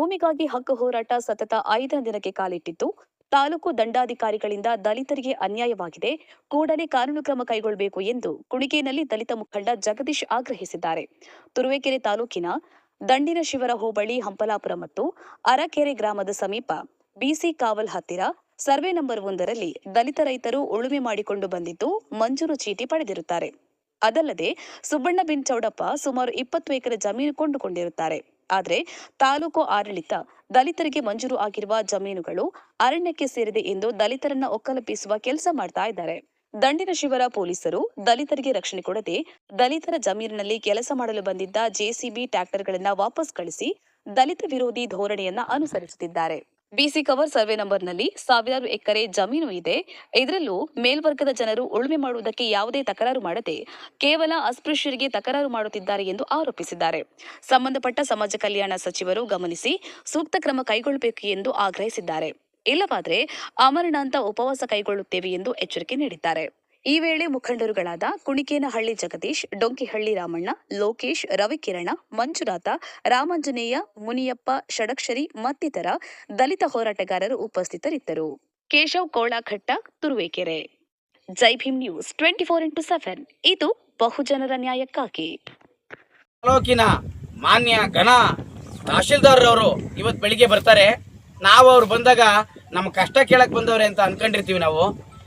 ಭೂಮಿಗಾಗಿ ಹಕ್ಕು ಹೋರಾಟ ಸತತ 5ನೇ ದಿನಕ್ಕೆ ಕಾಲಿಟ್ಟಿದ್ದು. ತಾಲೂಕು ದಂಡಾಧಿಕಾರಿಗಳಿಂದ ದಲಿತರಿಗೆ ಅನ್ಯಾಯವಾಗಿದೆ, ಕೂಡಲೇ ಕಾನೂನು ಕ್ರಮ ಕೈಗೊಳ್ಳಬೇಕು ಎಂದು ಕುಣಿಗೇನಲ್ಲಿ ದಲಿತ ಮುಖಂಡ ಜಗದೀಶ್ ಆಗ್ರಹಿಸಿದ್ದಾರೆ. ತುರುವೇಕೆರೆ ತಾಲೂಕಿನ ದಂಡಿನಶಿವರ ಹೋಬಳಿ ಹಂಪಲಾಪುರ ಮತ್ತು ಅರಕೆರೆ ಗ್ರಾಮದ ಸಮೀಪ ಬಿಸಿ ಕಾವಲ್ ಹತ್ತಿರ ಸರ್ವೆ ನಂಬರ್ 1ರಲ್ಲಿ ದಲಿತ ರೈತರು ಉಳುಮೆ ಮಾಡಿಕೊಂಡು ಬಂದಿದ್ದು ಮಂಜೂರು ಚೀಟಿ ಪಡೆದಿರುತ್ತಾರೆ. ಅದಲ್ಲದೆ ಸುಬ್ಬಣ್ಣ ಬಿನ್ ಚೌಡಪ್ಪ ಸುಮಾರು 20 ಎಕರೆ ಜಮೀನು ಕೊಂಡುಕೊಂಡಿರುತ್ತಾರೆ. ಆದರೆ ತಾಲೂಕು ಆಡಳಿತ ದಲಿತರಿಗೆ ಮಂಜೂರು ಆಗಿರುವ ಜಮೀನುಗಳು ಅರಣ್ಯಕ್ಕೆ ಸೇರಿದೆ ಎಂದು ದಲಿತರನ್ನ ಒಕ್ಕಲೆಬ್ಬಿಸುವ ಕೆಲಸ ಮಾಡ್ತಾ ಇದ್ದಾರೆ. ದಂಡಿನಶಿವರ ಪೊಲೀಸರು ದಲಿತರಿಗೆ ರಕ್ಷಣೆ ಕೊಡದೆ ದಲಿತರ ಜಮೀನಿನಲ್ಲಿ ಕೆಲಸ ಮಾಡಲು ಬಂದಿದ್ದ ಜೆಸಿಬಿ ಟ್ರ್ಯಾಕ್ಟರ್ಗಳನ್ನ ವಾಪಸ್ ಕಳಿಸಿ ದಲಿತ ವಿರೋಧಿ ಧೋರಣೆಯನ್ನ ಅನುಸರಿಸುತ್ತಿದ್ದಾರೆ. ಬಿಸಿ ಕವರ್ ಸರ್ವೆ ನಂಬರ್ನಲ್ಲಿ ಸಾವಿರಾರು ಎಕರೆ ಜಮೀನು ಇದೆ. ಇದರಲ್ಲೂ ಮೇಲ್ವರ್ಗದ ಜನರು ಉಳುಮೆ ಮಾಡುವುದಕ್ಕೆ ಯಾವುದೇ ತಕರಾರು ಮಾಡದೆ ಕೇವಲ ಅಸ್ಪೃಶ್ಯರಿಗೆ ತಕರಾರು ಮಾಡುತ್ತಿದ್ದಾರೆ ಎಂದು ಆರೋಪಿಸಿದ್ದಾರೆ. ಸಂಬಂಧಪಟ್ಟ ಸಮಾಜ ಕಲ್ಯಾಣ ಸಚಿವರು ಗಮನಿಸಿ ಸೂಕ್ತ ಕ್ರಮ ಕೈಗೊಳ್ಳಬೇಕು ಎಂದು ಆಗ್ರಹಿಸಿದ್ದಾರೆ. ಇಲ್ಲವಾದರೆ ಆಮರಣಾಂತ ಉಪವಾಸ ಕೈಗೊಳ್ಳುತ್ತೇವೆ ಎಂದು ಎಚ್ಚರಿಕೆ ನೀಡಿದ್ದಾರೆ. ಈ ವೇಳೆ ಮುಖಂಡರುಗಳಾದ ಕುಣಿಕೇನಹಳ್ಳಿ ಜಗದೀಶ್, ಡೊಂಕಿಹಳ್ಳಿ ರಾಮಣ್ಣ, ಲೋಕೇಶ್, ರವಿಕಿರಣ, ಮಂಜುನಾಥ, ರಾಮಾಂಜನೇಯ, ಮುನಿಯಪ್ಪ, ಷಡಕ್ಷರಿ ಮತ್ತಿತರ ದಲಿತ ಹೋರಾಟಗಾರರು ಉಪಸ್ಥಿತರಿದ್ದರು. ಕೇಶವ್ ಕೋಳಾಘಟ್ಟ, ತುರುವೇಕೆರೆ. ಜೈ ಭೀಮ್ ನ್ಯೂಸ್ 24x7 ಇದು ಬಹುಜನರ ನ್ಯಾಯಕ್ಕಾಗಿ. ತಾಲೂಕಿನ ಮಾನ್ಯ ಘನ ತಹಶೀಲ್ದಾರ್ ಅವರು ಇವತ್ತು ಬೆಳಿಗ್ಗೆ ಬರ್ತಾರೆ. ನಾವು ಅವ್ರು ಬಂದಾಗ ನಮ್ಮ ಕಷ್ಟ ಕೇಳಕ್ ಬಂದವ್ರೆ ಅಂತ ಅನ್ಕೊಂಡಿರ್ತೀವಿ. ನಾವು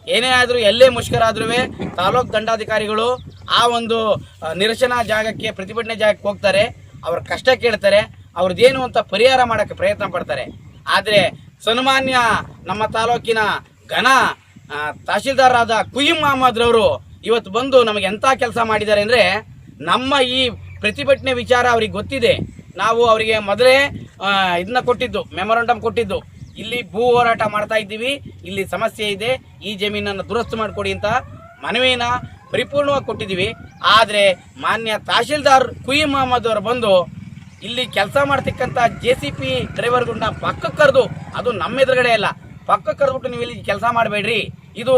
ಏನೇ ಆದರೂ ಎಲ್ಲೇ ಮುಷ್ಕರ ಆದ್ರೂ ತಾಲೂಕು ದಂಡಾಧಿಕಾರಿಗಳು ಆ ಒಂದು ನಿರಸನ ಜಾಗಕ್ಕೆ, ಪ್ರತಿಭಟನೆ ಜಾಗಕ್ಕೆ ಹೋಗ್ತಾರೆ, ಅವ್ರ ಕಷ್ಟ ಕೇಳ್ತಾರೆ, ಅವ್ರದ್ದೇನು ಅಂತ ಪರಿಹಾರ ಮಾಡೋಕ್ಕೆ ಪ್ರಯತ್ನ ಪಡ್ತಾರೆ. ಆದರೆ ಸನ್ಮಾನ್ಯ ನಮ್ಮ ತಾಲೂಕಿನ ಘನ ತಹಶೀಲ್ದಾರ್ ಆದ ಕುಯಿಂ ಮಹಮ್ಮದ್ ರವರು ಇವತ್ತು ಬಂದು ನಮಗೆ ಎಂಥ ಕೆಲಸ ಮಾಡಿದ್ದಾರೆ ಅಂದರೆ, ನಮ್ಮ ಈ ಪ್ರತಿಭಟನೆ ವಿಚಾರ ಅವ್ರಿಗೆ ಗೊತ್ತಿದೆ. ನಾವು ಅವರಿಗೆ ಮೊದಲೇ ಇದನ್ನ ಕೊಟ್ಟಿದ್ದು, ಮೆಮೊರಂಡಮ್ ಕೊಟ್ಟಿದ್ದು, ಇಲ್ಲಿ ಭೂ ಹೋರಾಟ ಮಾಡ್ತಾ ಇದ್ದೀವಿ, ಇಲ್ಲಿ ಸಮಸ್ಯೆ ಇದೆ, ಈ ಜಮೀನನ್ನು ದುರಸ್ತು ಮಾಡಿಕೊಡಿ ಅಂತ ಮನವಿನ ಪರಿಪೂರ್ಣವಾಗಿ ಕೊಟ್ಟಿದ್ದೀವಿ. ಆದರೆ ಮಾನ್ಯ ತಹಶೀಲ್ದಾರ್ ಕುಯಿಂ ಮಹಮ್ಮದ್ ಅವರು ಬಂದು ಇಲ್ಲಿ ಕೆಲಸ ಮಾಡ್ತಕ್ಕಂಥ JCP ಡ್ರೈವರ್ಗಳನ್ನ ಪಕ್ಕಕ್ಕೆ ಕರೆದು, ಅದು ನಮ್ಮ ಎದುರುಗಡೆ ಅಲ್ಲ, ಪಕ್ಕಕ್ಕೆ ಕರೆದ್ಬಿಟ್ಟು ನೀವು ಇಲ್ಲಿ ಕೆಲಸ ಮಾಡಬೇಡ್ರಿ, ಇದು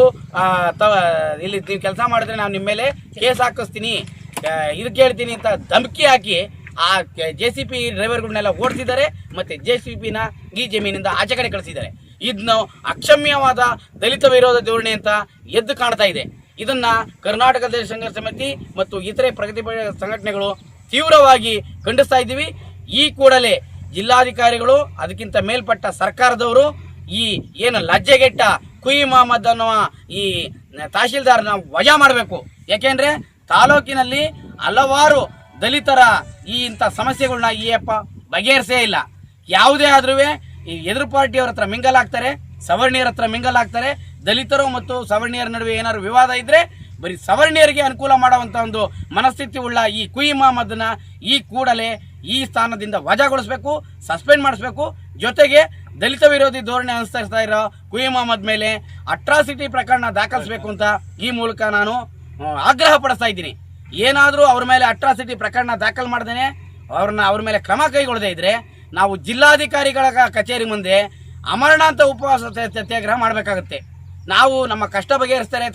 ಇಲ್ಲಿ ನೀವು ಕೆಲಸ ಮಾಡಿದ್ರೆ ನಾನು ನಿಮ್ಮ ಮೇಲೆ ಕೇಸ್ ಹಾಕಿಸ್ತೀನಿ, ಇದಕ್ಕೆ ಹೇಳ್ತೀನಿ ಅಂತ ಧಮಕಿ ಹಾಕಿ ಆ JCP ಡ್ರೈವರ್ಗಳನ್ನೆಲ್ಲ ಓಡಿಸಿದ್ದಾರೆ. ಮತ್ತು JCPನ ಈ ಜಮೀನಿಂದ ಆಚೆ ಕಡೆ ಕಳಿಸಿದ್ದಾರೆ. ಇದನ್ನು ಅಕ್ಷಮ್ಯವಾದ ದಲಿತ ವಿರೋಧ ಧೋರಣೆ ಅಂತ ಎದ್ದು ಕಾಣ್ತಾ ಇದೆ. ಇದನ್ನು ಕರ್ನಾಟಕ ದಲಿತ ಸಂಘರ್ಷ ಸಮಿತಿ ಮತ್ತು ಇತರೆ ಪ್ರಗತಿಪರ ಸಂಘಟನೆಗಳು ತೀವ್ರವಾಗಿ ಖಂಡಿಸ್ತಾ ಇದ್ದೀವಿ. ಈ ಕೂಡಲೇ ಜಿಲ್ಲಾಧಿಕಾರಿಗಳು, ಅದಕ್ಕಿಂತ ಮೇಲ್ಪಟ್ಟ ಸರ್ಕಾರದವರು ಈ ಏನು ಲಜ್ಜೆಗೆಟ್ಟ ಕುಯಿಂ ಮಹಮ್ಮದ್ ಅನ್ನುವ ಈ ತಹಶೀಲ್ದಾರ್ನ ವಜಾ ಮಾಡಬೇಕು. ಯಾಕೆಂದರೆ ತಾಲೂಕಿನಲ್ಲಿ ಹಲವಾರು ದಲಿತರ ಈ ಇಂಥ ಸಮಸ್ಯೆಗಳನ್ನ ಈ ಅಪ್ಪ ಬಗೆಹರಿಸೇ ಇಲ್ಲ. ಯಾವುದೇ ಆದ್ರೂ ಈ ಎದುರು ಪಾರ್ಟಿಯವ್ರ ಹತ್ರ ಮಿಂಗಲ್ ಆಗ್ತಾರೆ, ಸವರ್ಣೀಯರ ಹತ್ರ ಮಿಂಗಲ್ ಆಗ್ತಾರೆ. ದಲಿತರು ಮತ್ತು ಸವರ್ಣೀಯರ ನಡುವೆ ಏನಾದ್ರು ವಿವಾದ ಇದ್ರೆ ಬರೀ ಸವರ್ಣೀಯರಿಗೆ ಅನುಕೂಲ ಮಾಡುವಂಥ ಒಂದು ಮನಸ್ಥಿತಿ ಉಳ್ಳ ಈ ಕುಯಿಂ ಮಹಮ್ಮದ್ನ ಈ ಕೂಡಲೇ ಈ ಸ್ಥಾನದಿಂದ ವಜಾಗೊಳಿಸಬೇಕು, ಸಸ್ಪೆಂಡ್ ಮಾಡಿಸ್ಬೇಕು. ಜೊತೆಗೆ ದಲಿತ ವಿರೋಧಿ ಧೋರಣೆ ಅನುಸರಿಸ್ತಾ ಇರೋ ಕುಯಿಂ ಮಹಮ್ಮದ್ ಮೇಲೆ ಅಟ್ರಾಸಿಟಿ ಪ್ರಕರಣ ದಾಖಲಿಸಬೇಕು ಅಂತ ಈ ಮೂಲಕ ನಾನು ಆಗ್ರಹ ಪಡಿಸ್ತಾ ಇದ್ದೀನಿ. ಏನಾದರೂ ಅವ್ರ ಮೇಲೆ ಅಟ್ರಾಸಿಟಿ ಪ್ರಕರಣ ದಾಖಲು ಮಾಡ್ದೇನೆ ಅವ್ರ ಮೇಲೆ ಕ್ರಮ ಕೈಗೊಳ್ಳದೇ ಇದ್ರೆ ನಾವು ಜಿಲ್ಲಾಧಿಕಾರಿಗಳ ಕಚೇರಿ ಮುಂದೆ ಅಮರಣಾಂತ ಉಪವಾಸ ಸತ್ಯಾಗ್ರಹ ಮಾಡಬೇಕಾಗುತ್ತೆ. ನಾವು ನಮ್ಮ ಕಷ್ಟ ಬಗೆಹರಿಸ್ತಾರೆ